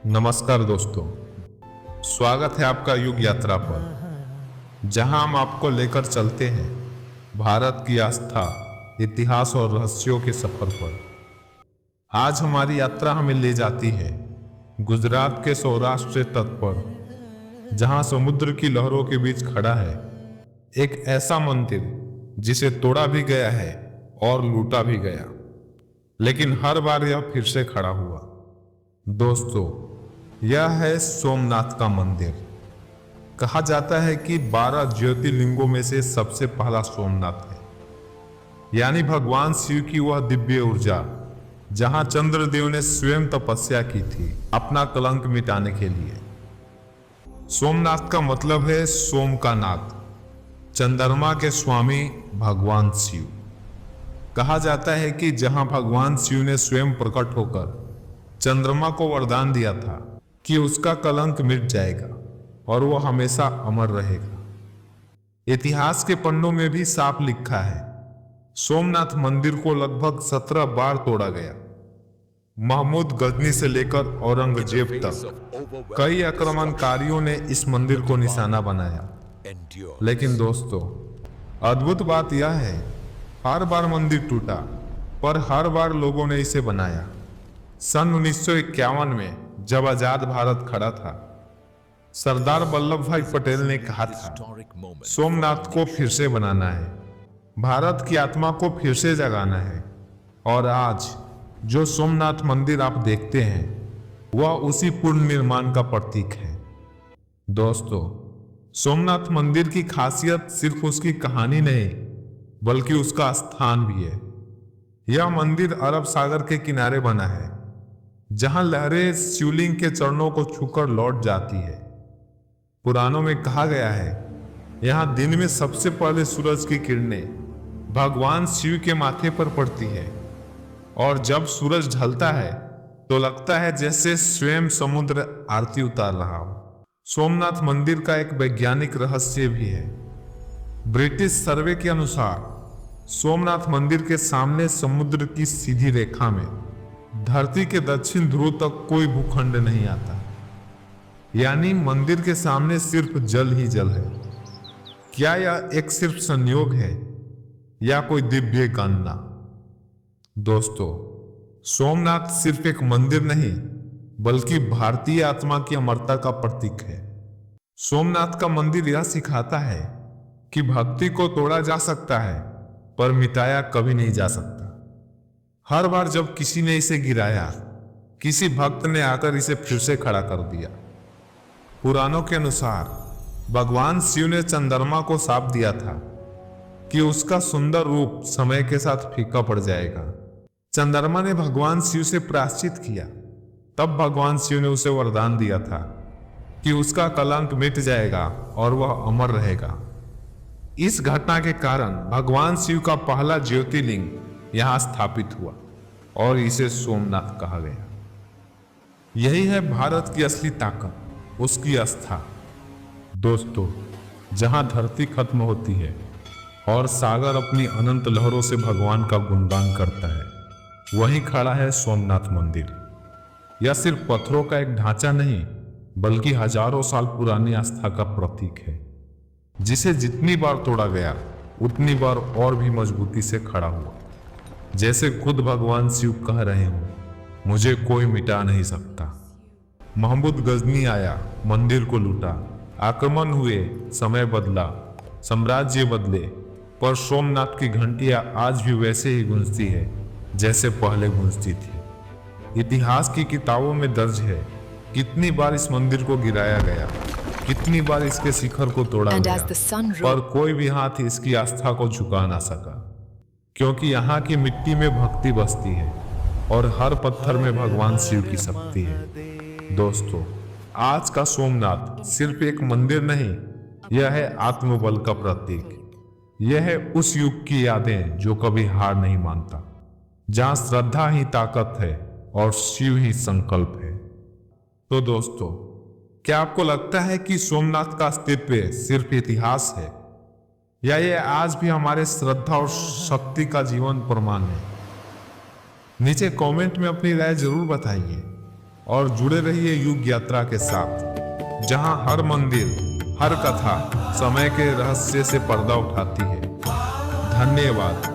नमस्कार दोस्तों, स्वागत है आपका युग यात्रा पर, जहां हम आपको लेकर चलते हैं भारत की आस्था, इतिहास और रहस्यों के सफर पर। आज हमारी यात्रा हमें ले जाती है गुजरात के सौराष्ट्र तट पर, जहां समुद्र की लहरों के बीच खड़ा है एक ऐसा मंदिर जिसे तोड़ा भी गया है और लूटा भी गया, लेकिन हर बार यह फिर से खड़ा हुआ। दोस्तों, यह है सोमनाथ का मंदिर। कहा जाता है कि 12 ज्योतिर्लिंगों में से सबसे पहला सोमनाथ है, यानी भगवान शिव की वह दिव्य ऊर्जा जहां चंद्रदेव ने स्वयं तपस्या की थी अपना कलंक मिटाने के लिए। सोमनाथ का मतलब है सोम का नाथ, चंद्रमा के स्वामी भगवान शिव। कहा जाता है कि जहां भगवान शिव ने स्वयं प्रकट होकर चंद्रमा को वरदान दिया था कि उसका कलंक मिट जाएगा और वह हमेशा अमर रहेगा। इतिहास के पन्नों में भी साफ लिखा है, सोमनाथ मंदिर को लगभग 17 बार तोड़ा गया। महमूद गजनी से लेकर औरंगजेब तक कई आक्रमणकारियों ने इस मंदिर को निशाना बनाया। लेकिन दोस्तों, अद्भुत बात यह है, हर बार मंदिर टूटा, पर हर बार लोगों ने इसे बनाया। सन 1951 में जब आजाद भारत खड़ा था, सरदार वल्लभ भाई पटेल ने कहा था, सोमनाथ को फिर से बनाना है, भारत की आत्मा को फिर से जगाना है। और आज जो सोमनाथ मंदिर आप देखते हैं, वह उसी पुनर्निर्माण का प्रतीक है। दोस्तों, सोमनाथ मंदिर की खासियत सिर्फ उसकी कहानी नहीं, बल्कि उसका स्थान भी है। यह मंदिर अरब सागर के किनारे बना है, जहां लहरें शिवलिंग के चरणों को छूकर लौट जाती है। पुराणों में कहा गया है, यहां दिन में सबसे पहले सूरज की किरणें भगवान शिव के माथे पर पड़ती है, और जब सूरज ढलता है तो लगता है जैसे स्वयं समुद्र आरती उतार रहा हो। सोमनाथ मंदिर का एक वैज्ञानिक रहस्य भी है। ब्रिटिश सर्वे के अनुसार सोमनाथ मंदिर के सामने समुद्र की सीधी रेखा में धरती के दक्षिण ध्रुव तक कोई भूखंड नहीं आता, यानी मंदिर के सामने सिर्फ जल ही जल है। क्या यह एक सिर्फ संयोग है या कोई दिव्य गणना? दोस्तों, सोमनाथ सिर्फ एक मंदिर नहीं, बल्कि भारतीय आत्मा की अमरता का प्रतीक है। सोमनाथ का मंदिर यह सिखाता है कि भक्ति को तोड़ा जा सकता है, पर मिटाया कभी नहीं जा सकता। हर बार जब किसी ने इसे गिराया, किसी भक्त ने आकर इसे फिर से खड़ा कर दिया। पुराणों के अनुसार भगवान शिव ने चंद्रमा को शाप दिया था कि उसका सुंदर रूप समय के साथ फीका पड़ जाएगा। चंद्रमा ने भगवान शिव से प्रायश्चित किया, तब भगवान शिव ने उसे वरदान दिया था कि उसका कलंक मिट जाएगा और वह अमर रहेगा। इस घटना के कारण भगवान शिव का पहला ज्योतिर्लिंग यहां स्थापित हुआ और इसे सोमनाथ कहा गया। यही है भारत की असली ताकत, उसकी आस्था। दोस्तों, जहां धरती खत्म होती है और सागर अपनी अनंत लहरों से भगवान का गुणगान करता है, वहीं खड़ा है सोमनाथ मंदिर। यह सिर्फ पत्थरों का एक ढांचा नहीं, बल्कि हजारों साल पुरानी आस्था का प्रतीक है, जिसे जितनी बार तोड़ा गया उतनी बार और भी मजबूती से खड़ा हुआ। जैसे खुद भगवान शिव कह रहे हो, मुझे कोई मिटा नहीं सकता। महमूद गजनी आया, मंदिर को लूटा, आक्रमण हुए, समय बदला, साम्राज्य बदले, पर सोमनाथ की घंटियां आज भी वैसे ही गूंजती है जैसे पहले गूंजती थी। इतिहास की किताबों में दर्ज है कितनी बार इस मंदिर को गिराया गया, कितनी बार इसके शिखर को तोड़ा गया, पर कोई भी हाथ इसकी आस्था को झुका ना सका, क्योंकि यहाँ की मिट्टी में भक्ति बसती है और हर पत्थर में भगवान शिव की शक्ति है। दोस्तों, आज का सोमनाथ सिर्फ एक मंदिर नहीं, यह है आत्मबल का प्रतीक। यह है उस युग की यादें जो कभी हार नहीं मानता, जहां श्रद्धा ही ताकत है और शिव ही संकल्प है। तो दोस्तों, क्या आपको लगता है कि सोमनाथ का अस्तित्व सिर्फ इतिहास है, या ये आज भी हमारे श्रद्धा और शक्ति का जीवन प्रमाण है? नीचे कमेंट में अपनी राय जरूर बताइए। और जुड़े रहिए युग यात्रा के साथ, जहां हर मंदिर, हर कथा समय के रहस्य से पर्दा उठाती है। धन्यवाद।